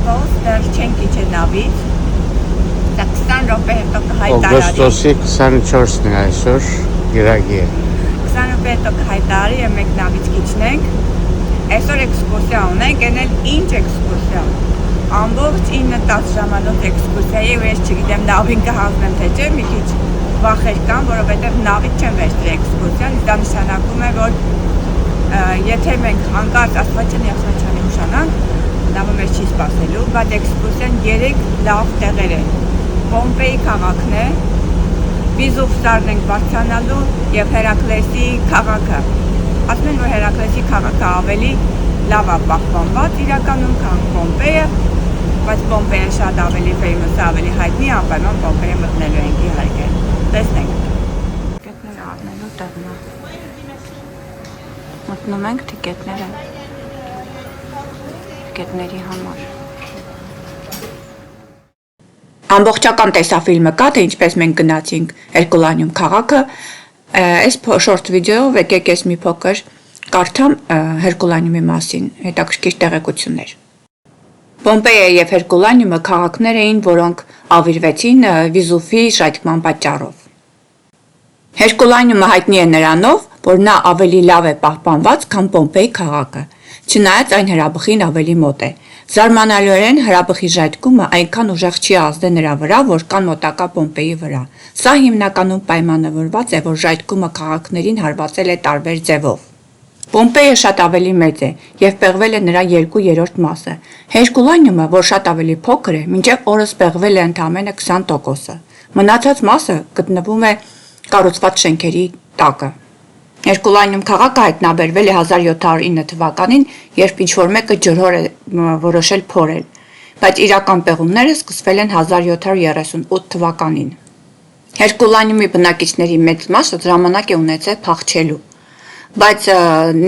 Suppose դեռ չենք իջել նավից, դա 20 րոպե հետո կհայտարարի։ Օգոստոսի 24-ն է այսօր, գիրագի է։ 20 րոպե հետո կհայտարարի եւ մենք նավից կիջնենք։ Այսօր էքսկուրսիա ունենք, այնել ինչ էքսկուրսիա։ Ամբողջ 9-10 ժամանոց էքսկուրսիա է, ու ես չգիտեմ նավին կհանձնեմ թե չէ, մի քիչ վախեր կան, որովհետեւ նավից չեմ վերցրել էքսկուրսիան, դա նշանակում է, որ եթե մենք հանկարծ աստվածչանի ուշանանք, նավը մեզ չի սպասելու, բայց էքսկուրսիան 3 լավ տեղեր են։ Պոմպեի քաղաքն է, Վիզուվսարն ենք բարձրանալու եւ Հերակլեսի քաղաքը։ Ասում են, որ Հերակլեսի քաղաքը ավելի լավ է պահպանված իրականում, քան Պոմպեյը, բայց Պոմպեյը շատ ավելի famous, ավելի հայտնի, անպայման Պոմպեյը մտնելու ենք իհարկե։ Տեսնենք։ Տիկետները առնելու տեղն է։ Մտնում ենք տիկետները։ Տիկետների համար։ Ամբողջական տեսաֆիլմը կա, թե ինչպես մենք գնացինք Հերկուլանիում քաղաքը, այս շորտ վիդեոյով եկեք ես մի փոքր կարդամ Հերկուլանիումի մասին հետաքրքիր տեղեկություններ։ Պոմպեյը եւ Հերկուլանիումը քաղաքներ էին, որոնք ավիրվեցին Վիզուվի շայթքման պատճառով։ Հերկուլանիումը հայտնի է նրանով, որ նա ավելի լավ է պահպանված, քան Պոմպեյ քաղաքը, չնայած այն հրաբխին ավելի մոտ է։ Զարմանալիորեն հրաբխի ժայթքումը այնքան ուժեղ չի ազդել նրա վրա, որքան մոտակա Պոմպեյի վրա։ Սա հիմնականում պայմանավորված է, որ ժայթքումը քաղաքներին հարվածել է տարբեր ձևով։ Պոմպեյը շատ ավելի մեծ է եւ պեղվել է նրա 2/3 մասը։ Հերկուլանիումը, որ շատ ավելի փոքր է, մինչև օրս պեղվել է ընդամենը 20%-ը։ Մնացած մասը գտնվում է կառուցված շենքերի տակը։ Հերկուլանիում քաղաքը հայտնաբերվել է 1709 թվականին, երբ ինչ-որ մեկը ջրհոր է որոշել փորել, բայց իրական պեղումները սկսվել են 1738 թվականին։ Հերկուլանիումի բնակիչների մեծ մասը ժամանակ է ունեցել փախչելու, բայց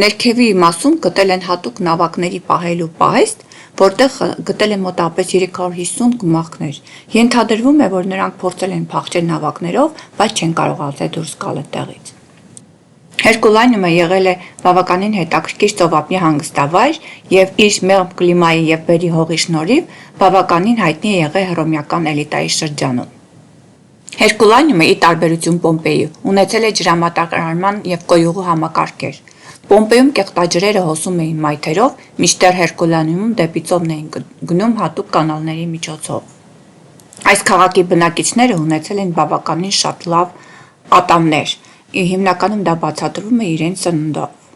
ներքևի մասում գտել են հատուկ նավակների պահելու պահեստ, որտեղ գտել են մոտավորապես 350 գումաղներ։ Ենթադրվում է, որ նրանք փորձել են փախչել նավակներով, բայց չեն կարողացել դուրս գալ այդտեղից։ Հերկուլանիումը եղել է բավականին հետաքրքիր ծովափնյա հանգստավայր եւ իր մեղմ կլիմայի եւ բերրի հողի շնորհիվ բավականին հայտնի է եղել հռոմեական էլիտայի շրջանում։ Հերկուլանիումը, ի տարբերություն Պոմպեյի, ունեցել է ջրամատակարարման եւ կոյուղու համակարգեր։ Պոմպեյում կեղտաջրերը հոսում էին մայթերով, մինչդեռ Հերկուլանիումում դեպի ծովն էին գնում հատուկ կանալների միջոցով։ Այս քաղաքի բնակիչները ունեցել են բավականին շատ լավ ատամներ, հիմնականում դա բացատրվում է իրենց սննդով։